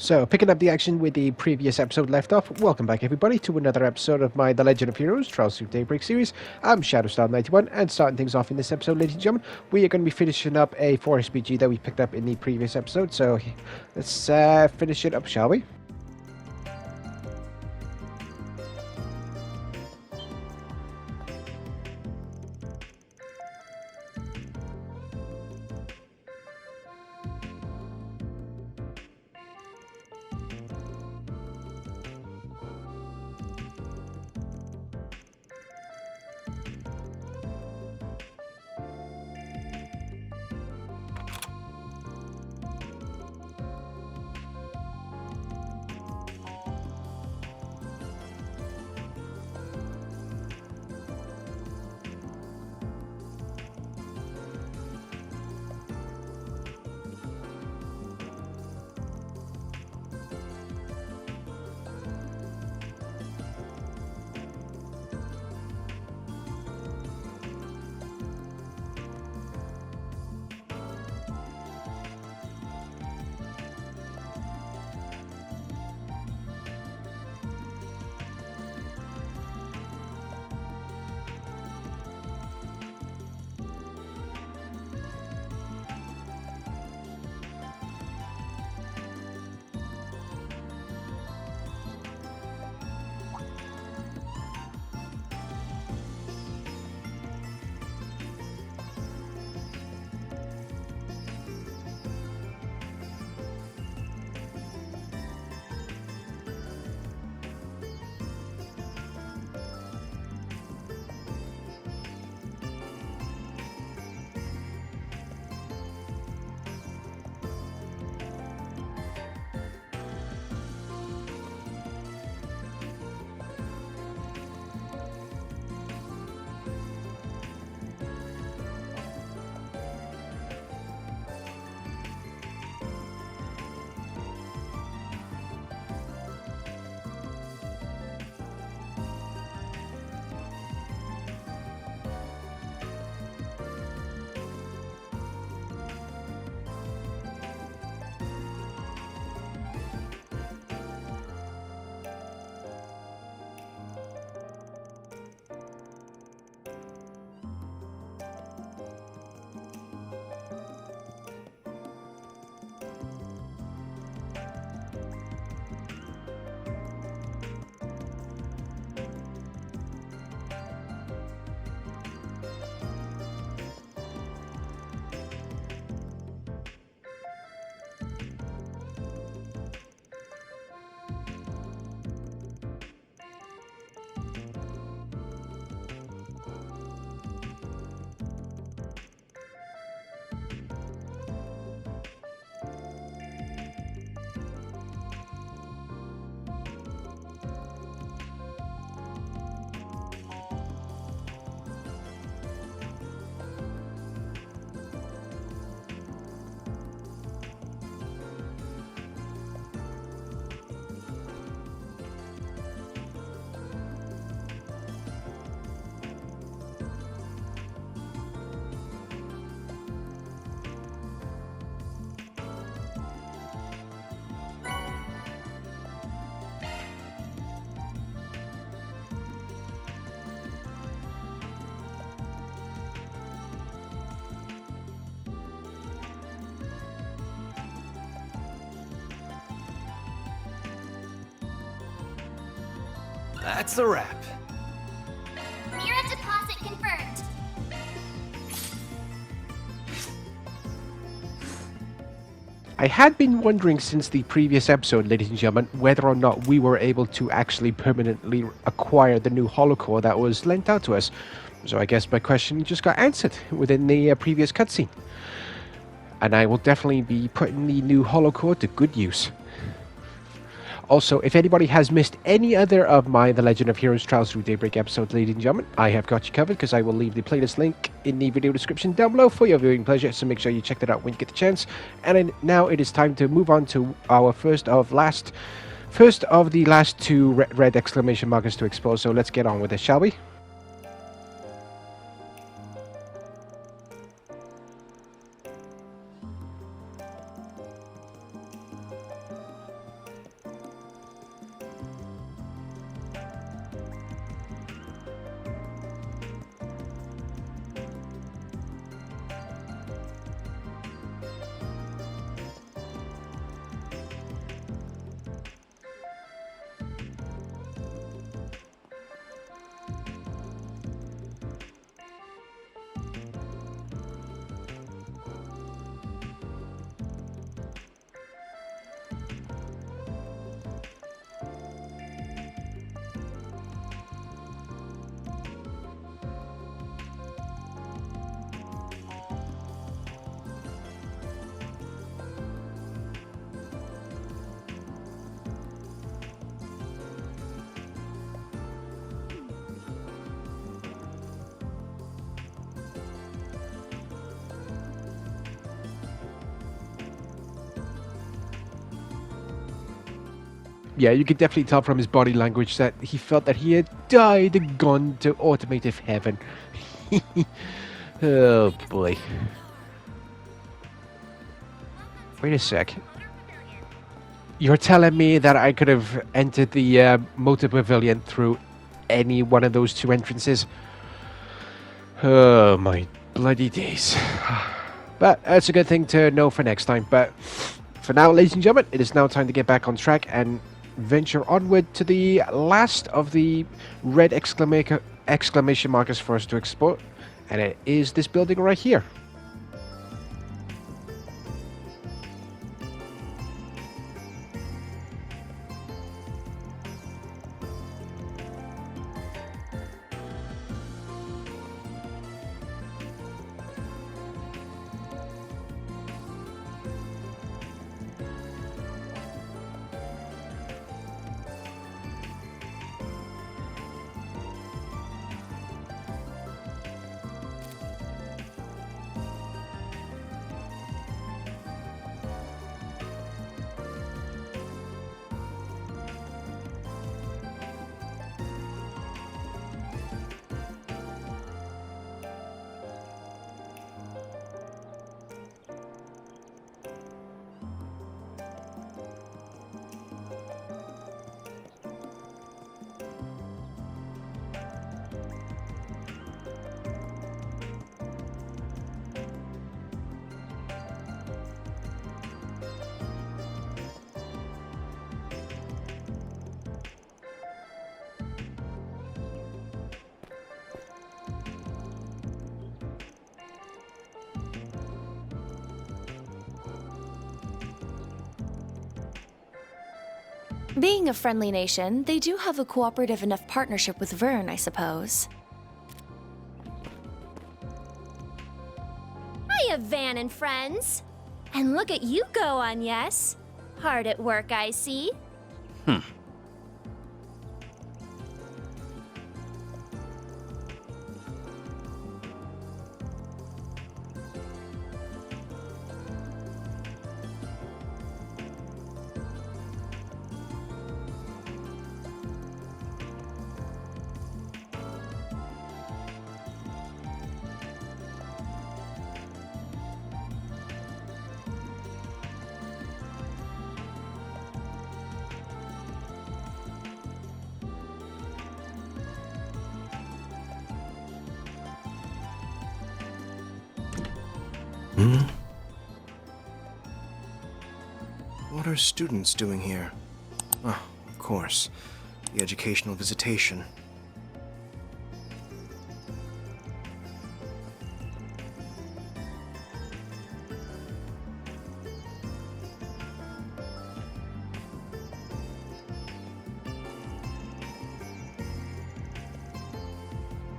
So, picking up the action with the previous episode left off, welcome back everybody to another episode of my The Legend of Heroes Trials through Daybreak series. I'm Shadowstar91, and starting things off in this episode, ladies and gentlemen, we are going to be finishing up a 4SPG that we picked up in the previous episode, so let's finish it up, shall we? That's a wrap. Mirror deposit confirmed. I had been wondering since the previous episode, ladies and gentlemen, whether or not we were able to actually permanently acquire the new holocore that was lent out to us. So I guess my question just got answered within the previous cutscene. And I will definitely be putting the new holocore to good use. Also, if anybody has missed any other of my The Legend of Heroes Trials Through Daybreak episodes, ladies and gentlemen, I have got you covered because I will leave the playlist link in the video description down below for your viewing pleasure, so make sure you check that out when you get the chance. And now it is time to move on to our first of the last two red exclamation markers to explore, so let's get on with it, shall we? Yeah, you could definitely tell from his body language that he felt that he had died and gone to automotive heaven. Oh boy. Wait a sec. You're telling me that I could have entered the motor pavilion through any one of those two entrances? Oh my bloody days. But that's a good thing to know for next time. But for now, ladies and gentlemen, it is now time to get back on track and venture onward to the last of the red exclamation markers for us to explore. And it is this building right here. Being a friendly nation, they do have a cooperative enough partnership with Vern, I suppose. Hiya, Van and friends. And look at you go, Agnes. Hard at work, I see. What are students doing here? Oh, of course. The educational visitation.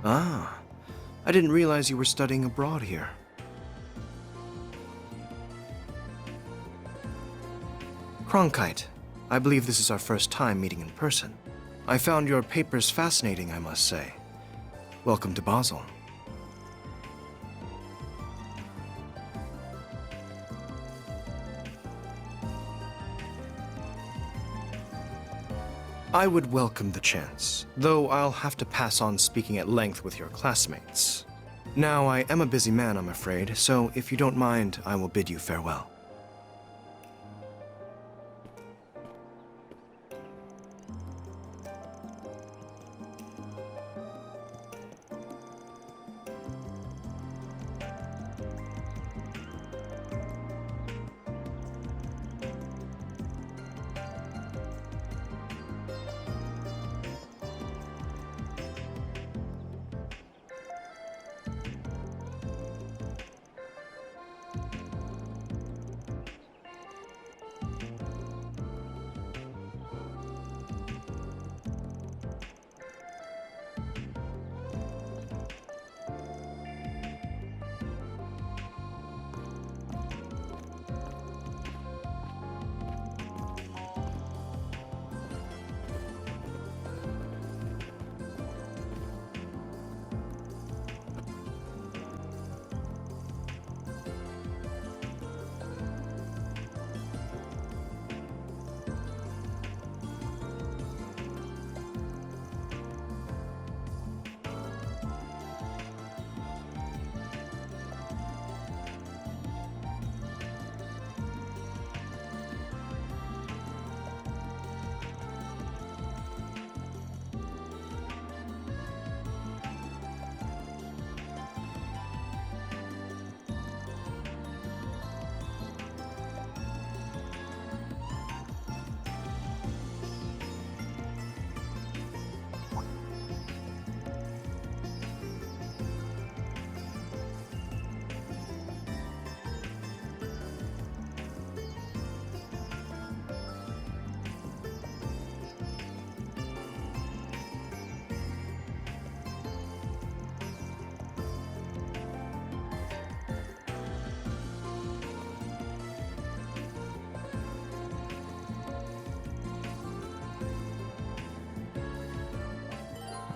Ah, I didn't realize you were studying abroad here. Cronkite, I believe this is our first time meeting in person. I found your papers fascinating, I must say. Welcome to Basel. I would welcome the chance, though I'll have to pass on speaking at length with your classmates. Now, I am a busy man, I'm afraid, so if you don't mind, I will bid you farewell.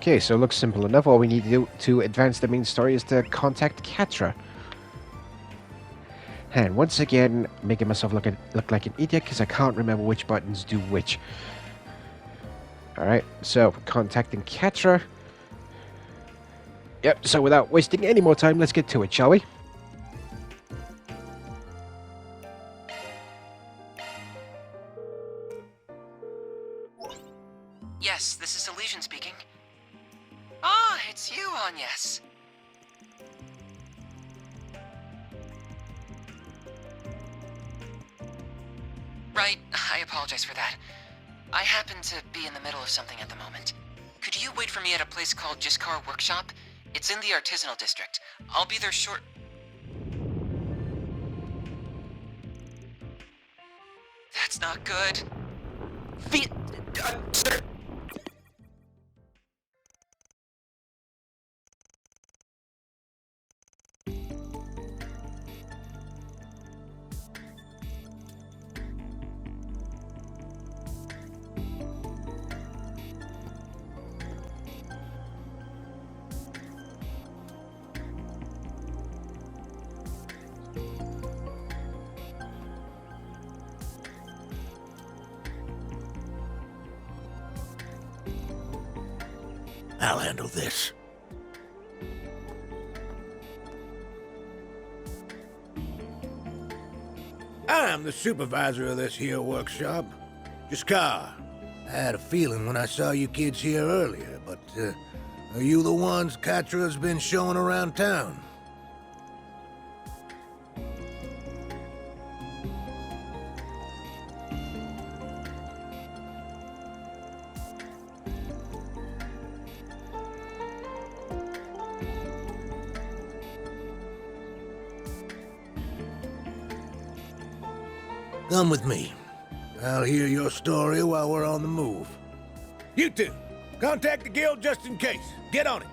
Okay, so it looks simple enough. All we need to do to advance the main story is to contact Catra. And once again, making myself look like an idiot because I can't remember which buttons do which. Alright, so contacting Catra. Yep, so without wasting any more time, let's get to it, shall we? Yes, this is Elysian speaking. Ah, it's you, Agnes. Right, I apologize for that. I happen to be in the middle of something at the moment. Could you wait for me at a place called Jiskar Workshop? It's in the artisanal district. I'll be there short... That's not good. Sir... I'll handle this. I'm the supervisor of this here workshop. Jiskar. I had a feeling when I saw you kids here earlier, but, are you the ones Catra's been showing around town? Come with me. I'll hear your story while we're on the move. You two, contact the guild just in case. Get on it.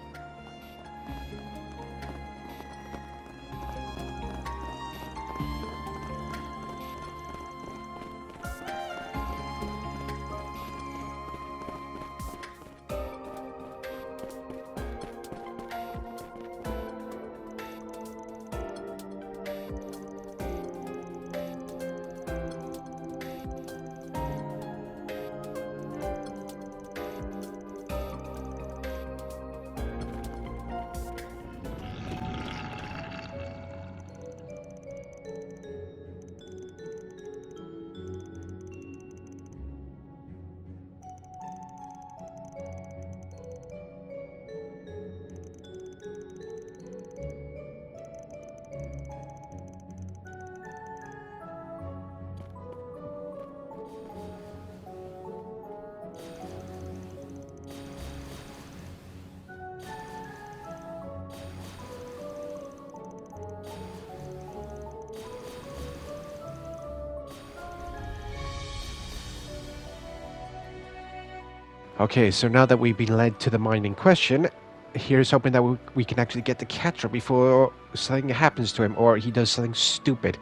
Okay, so now that we've been led to the mine in question, here's hoping that we can actually get the Catra before something happens to him, or he does something stupid.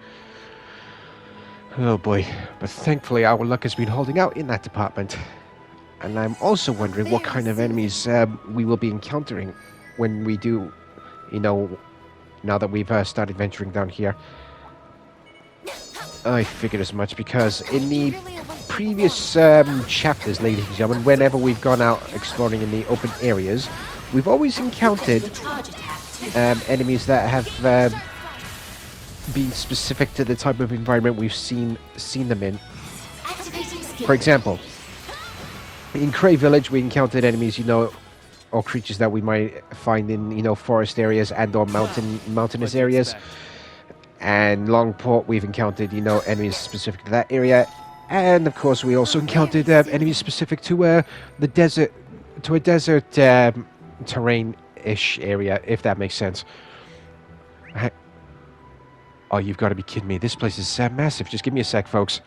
Oh boy, but thankfully our luck has been holding out in that department. And I'm also wondering what kind of enemies we will be encountering when we do, you know, now that we've started venturing down here. I figured as much, because in the previous chapters, ladies and gentlemen, whenever we've gone out exploring in the open areas, we've always encountered enemies that have been specific to the type of environment we've seen them in. For example, in Cray Village, we encountered enemies, you know, or creatures that we might find in, you know, forest areas and or mountainous areas. And Longport, we've encountered, you know, enemies specific to that area. And of course, we also encountered enemies specific to the desert, to a desert terrain-ish area, if that makes sense. Oh, you've got to be kidding me! This place is massive. Just give me a sec, folks.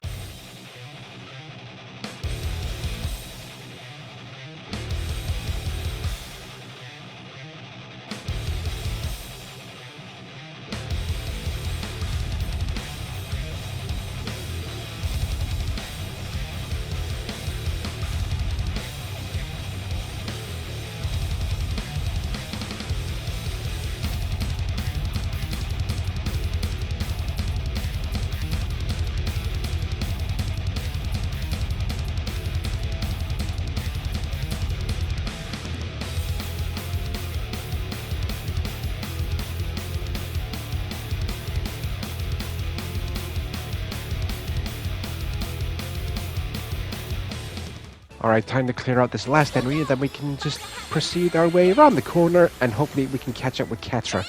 Alright, time to clear out this last enemy, and then we can just proceed our way around the corner, and hopefully we can catch up with Catra.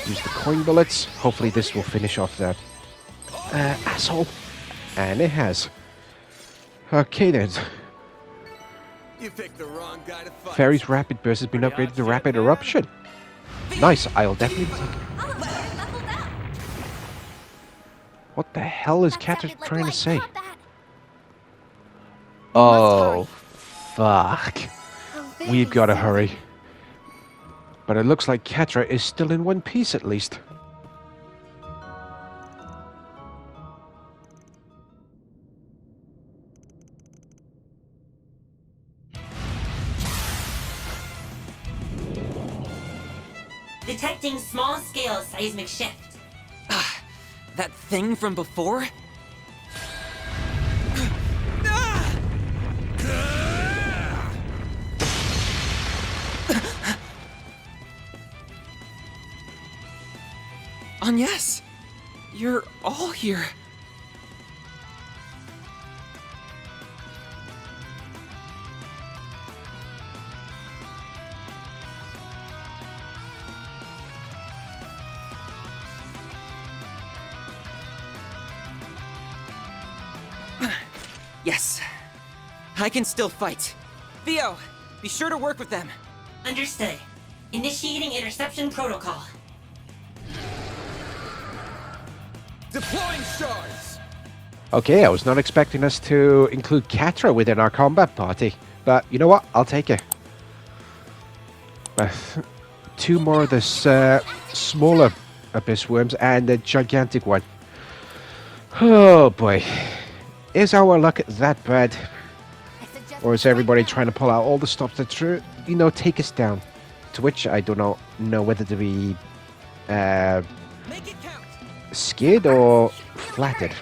Use the coin bullets. Hopefully this will finish off that asshole. And it has. Okay then. You picked the wrong guy to fight. Fairy's Rapid Burst has been upgraded to Rapid Eruption. Nice, I'll definitely take it. What the hell is Catra trying to say? Oh, fuck. We've got to hurry. But it looks like Catra is still in one piece at least. Detecting small-scale seismic shift. That thing from before? Yes, you're all here. Yes, I can still fight. Theo, be sure to work with them. Understood. Initiating interception protocol. Deploying shards. Okay, I was not expecting us to include Catra within our combat party. But you know what? I'll take it. 2 more of this smaller abyss worms and a gigantic one. Oh boy. Is our luck that bad? Or is everybody trying to pull out all the stops that take us down? To which I do not know whether to be scared or flattered.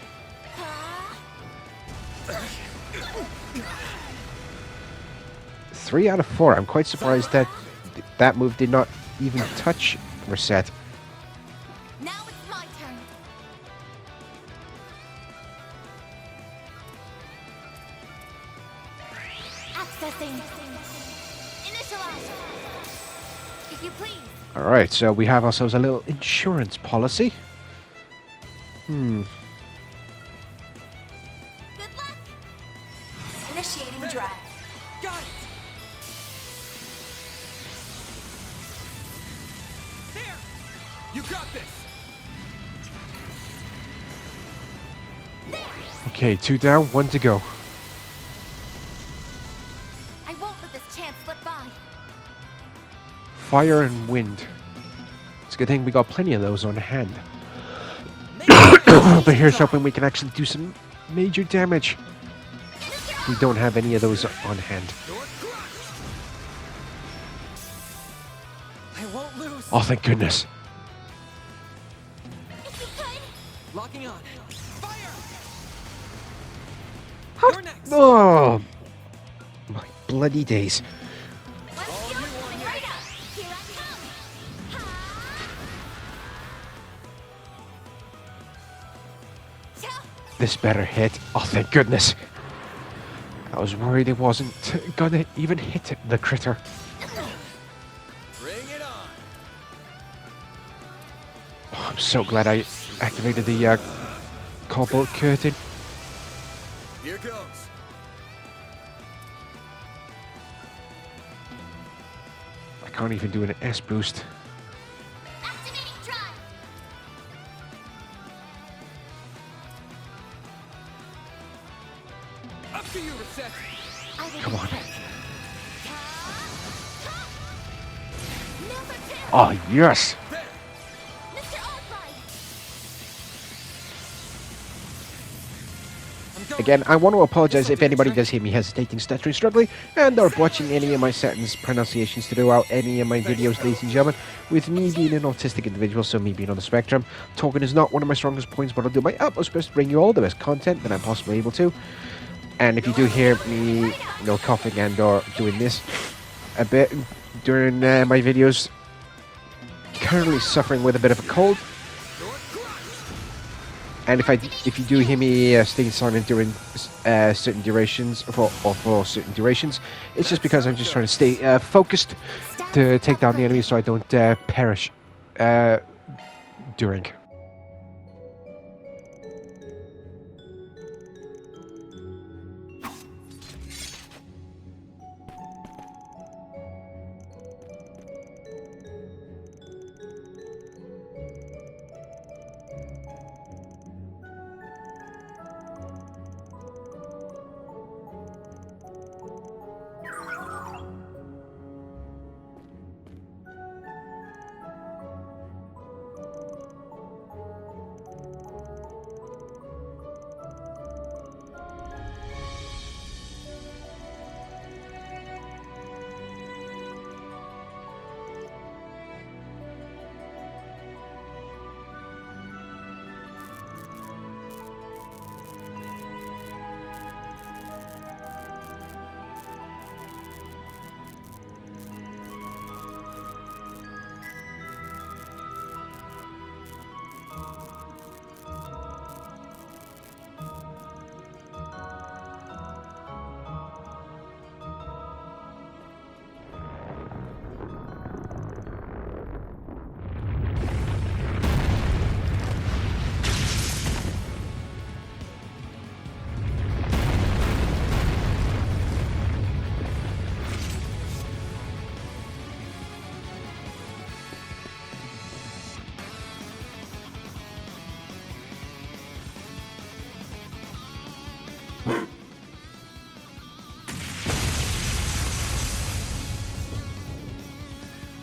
Three out of 4. I'm quite surprised that that move did not even touch Reset. Now it's my turn. Accessing. Initialize. If you please. Alright, so we have ourselves a little insurance policy. Good luck. Initiating drive. Got it. There. You got this. Okay, 2 down, 1 to go. I won't let this chance slip by. Fire and wind. It's a good thing we got plenty of those on hand. But here's hoping we can actually do some major damage. We don't have any of those on hand. I won't lose. Oh, thank goodness. If you could. Locking on. Fire. You're next. Oh, my bloody days. Let's go. Right up. Here I come. Ha! This better hit. Oh, thank goodness. I was worried it wasn't gonna even hit the critter. Bring it on. Oh, I'm so glad I activated the cobalt curtain. Here goes. I can't even do an S boost. Activating drive. Up to you, Reset. Come on. Never fail. Oh, yes. There. Mr. Albright. I'm going. Again, I want to apologize if anybody does hear me hesitating, stuttering, struggling, and or botching any of my sentence pronunciations throughout any of my videos, ladies and gentlemen. With me being an autistic individual, so me being on the spectrum, talking is not one of my strongest points, but I'll do my utmost best to bring you all the best content that I'm possibly able to. And if you do hear me, coughing and or doing this a bit during my videos, currently suffering with a bit of a cold. And if you do hear me staying silent during certain durations for certain durations, it's just because I'm just trying to stay focused to take down the enemy so I don't perish during.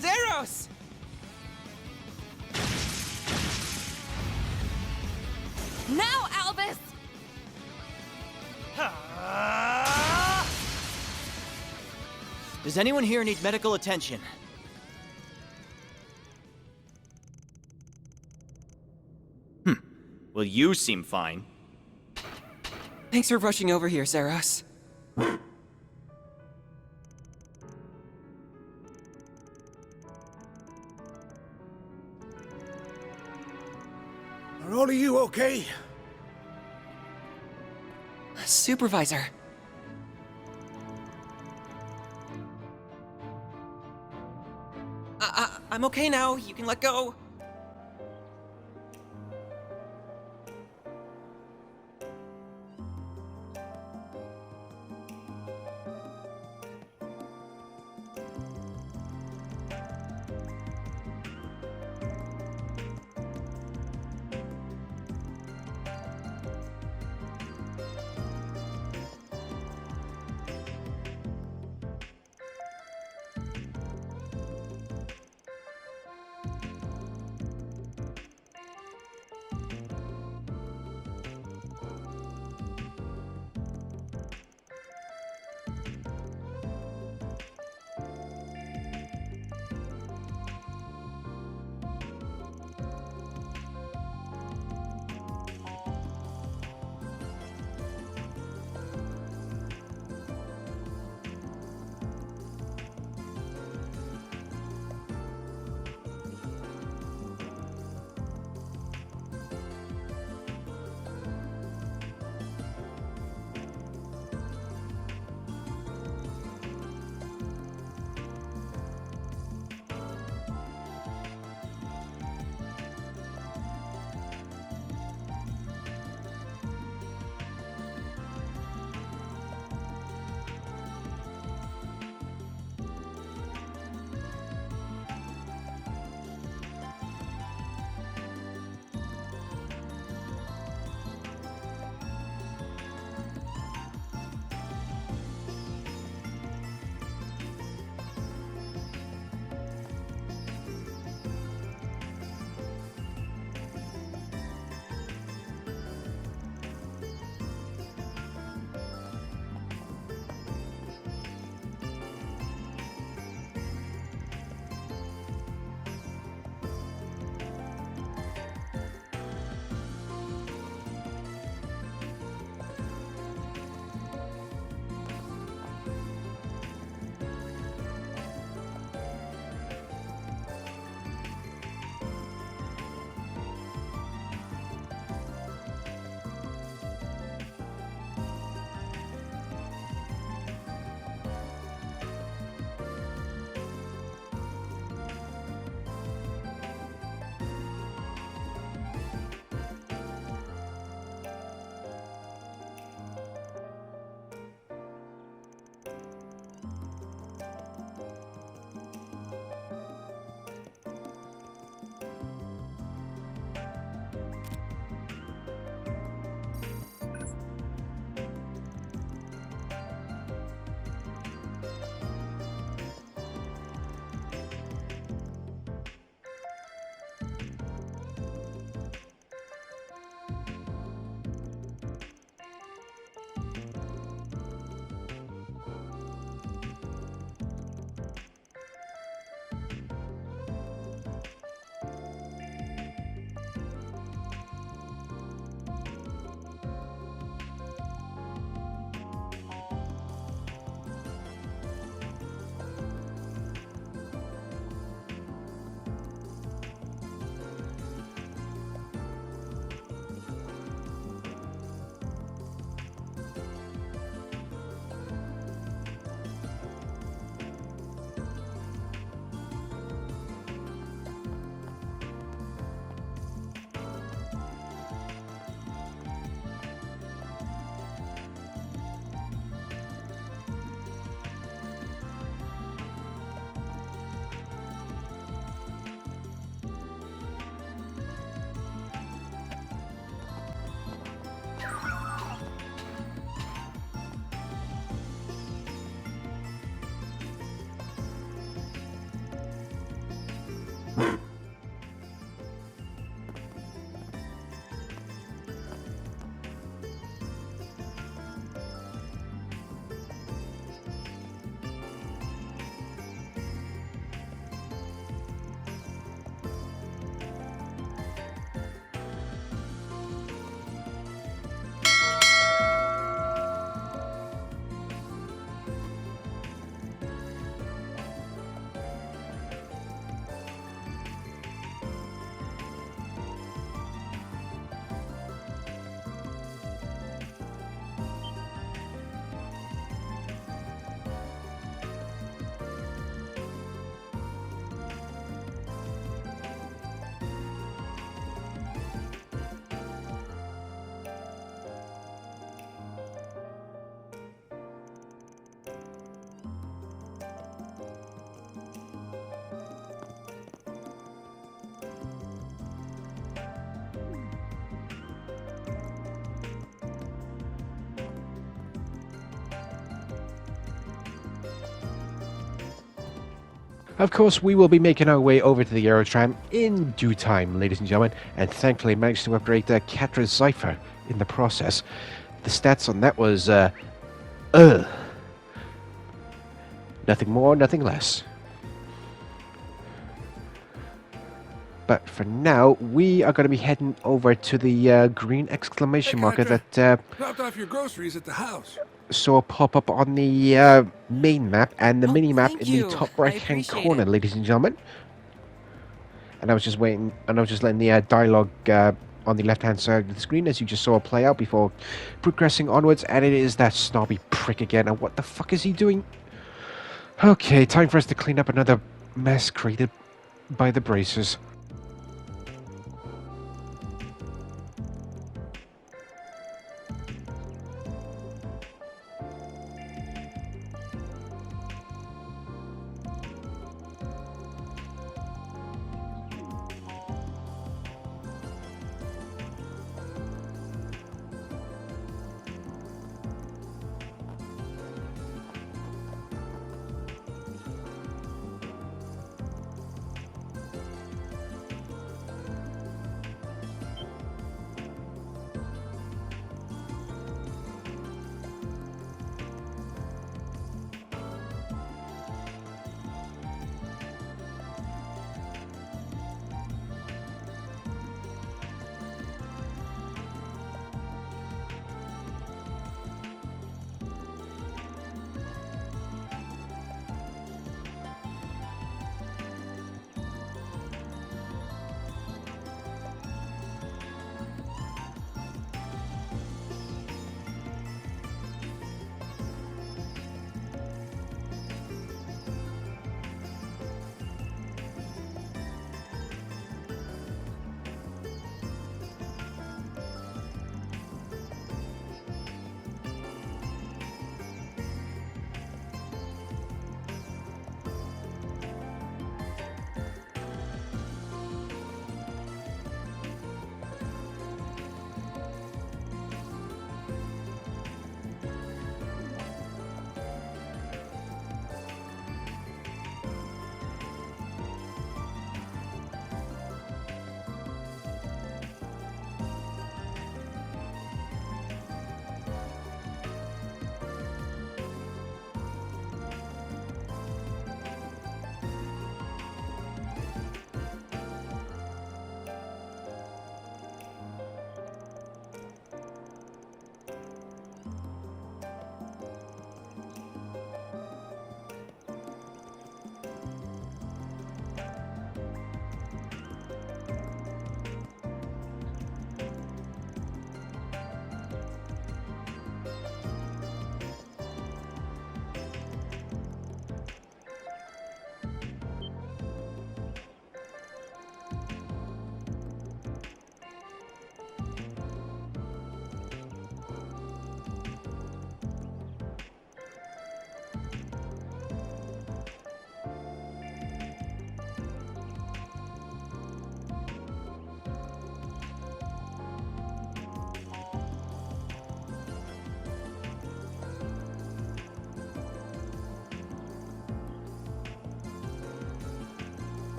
Zeros! Now, Albus! Does anyone here need medical attention? Well, you seem fine. Thanks for rushing over here, Zeros. Are all of you okay? Supervisor. I'm okay now. You can let go. Of course, we will be making our way over to the Aerotram in due time, ladies and gentlemen, and thankfully managed to upgrade the Catra's Cypher in the process. The stats on that was, nothing more, nothing less. But for now, we are going to be heading over to the green exclamation marker that Dropped off your groceries at the house. saw pop up on the main map and the mini map thank in you. the top I right hand appreciate corner, it. ladies and gentlemen. And I was just waiting, and I was just letting the dialogue on the left hand side of the screen, as you just saw play out before progressing onwards. And it is that snobby prick again. And what the fuck is he doing? Okay, time for us to clean up another mess created by the bracers.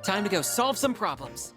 Time to go solve some problems.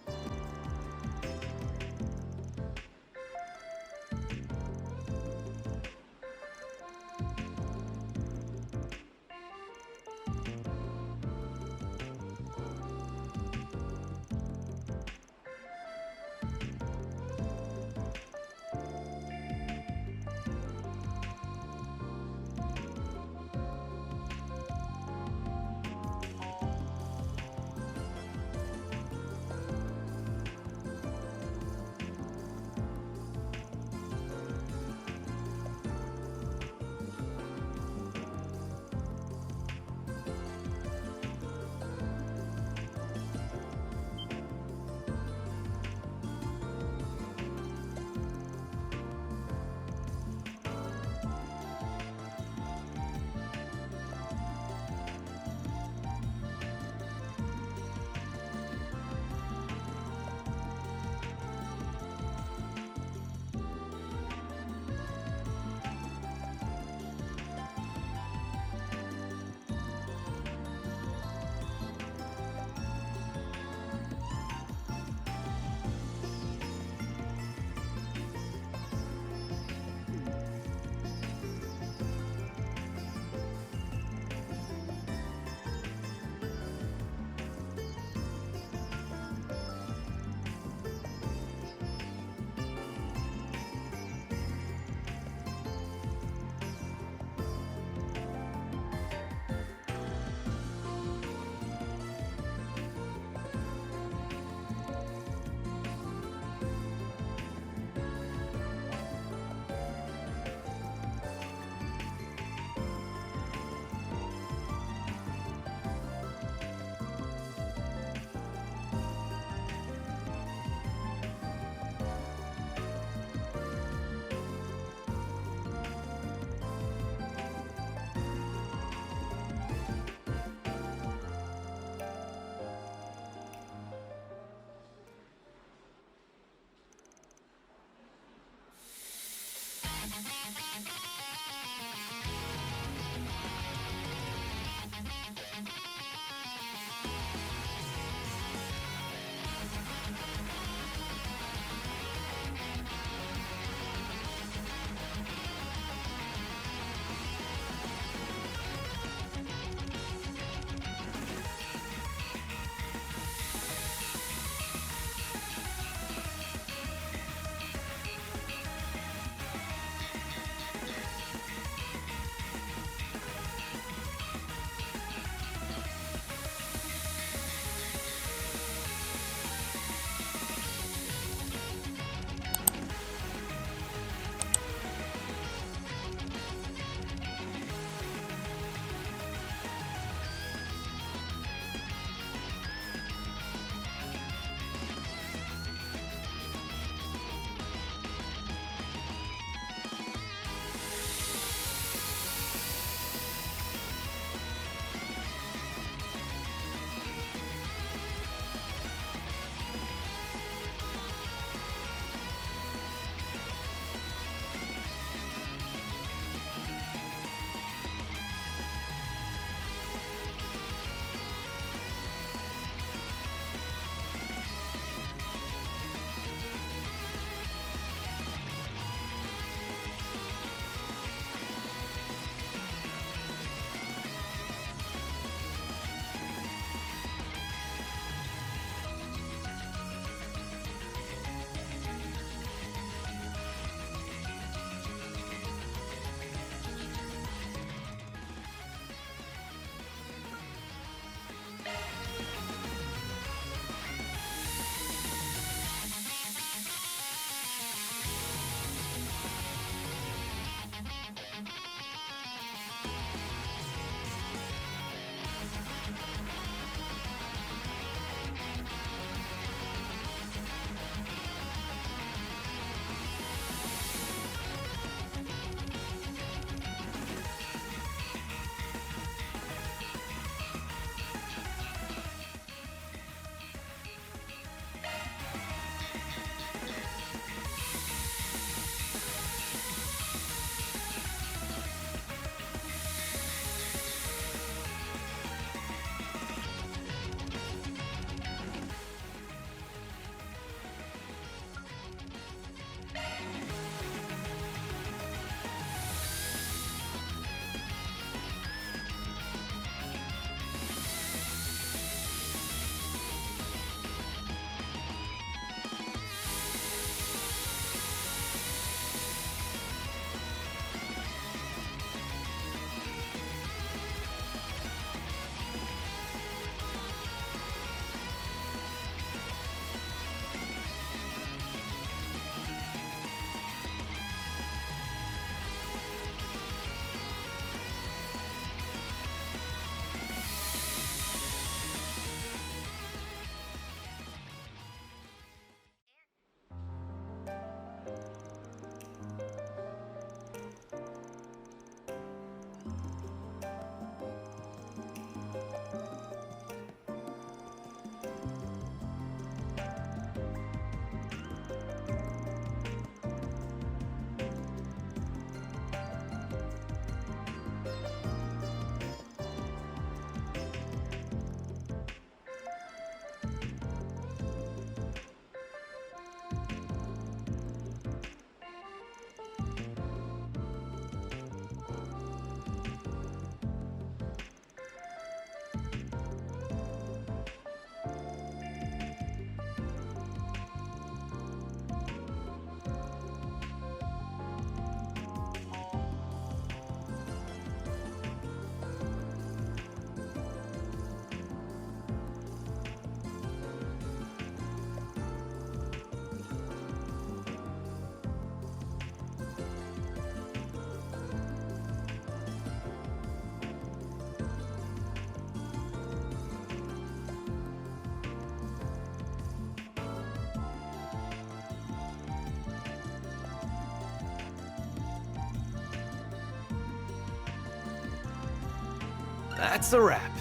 That's a wrap.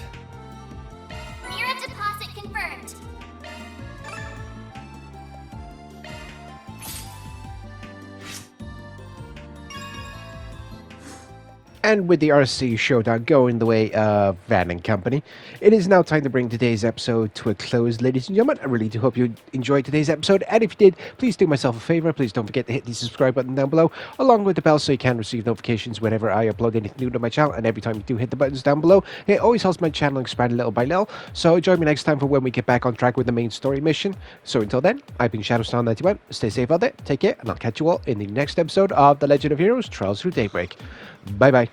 Mirror deposit confirmed. And with the RC showdown going the way of Van and Company, it is now time to bring today's episode to a close, ladies and gentlemen. I really do hope you enjoyed today's episode, and if you did, please do myself a favor. Please don't forget to hit the subscribe button down below, along with the bell so you can receive notifications whenever I upload anything new to my channel, and every time you do hit the buttons down below, it always helps my channel expand little by little. So join me next time for when we get back on track with the main story mission. So until then, I've been Shadowstar91. Stay safe out there, take care, and I'll catch you all in the next episode of The Legend of Heroes Trials Through Daybreak. Bye bye.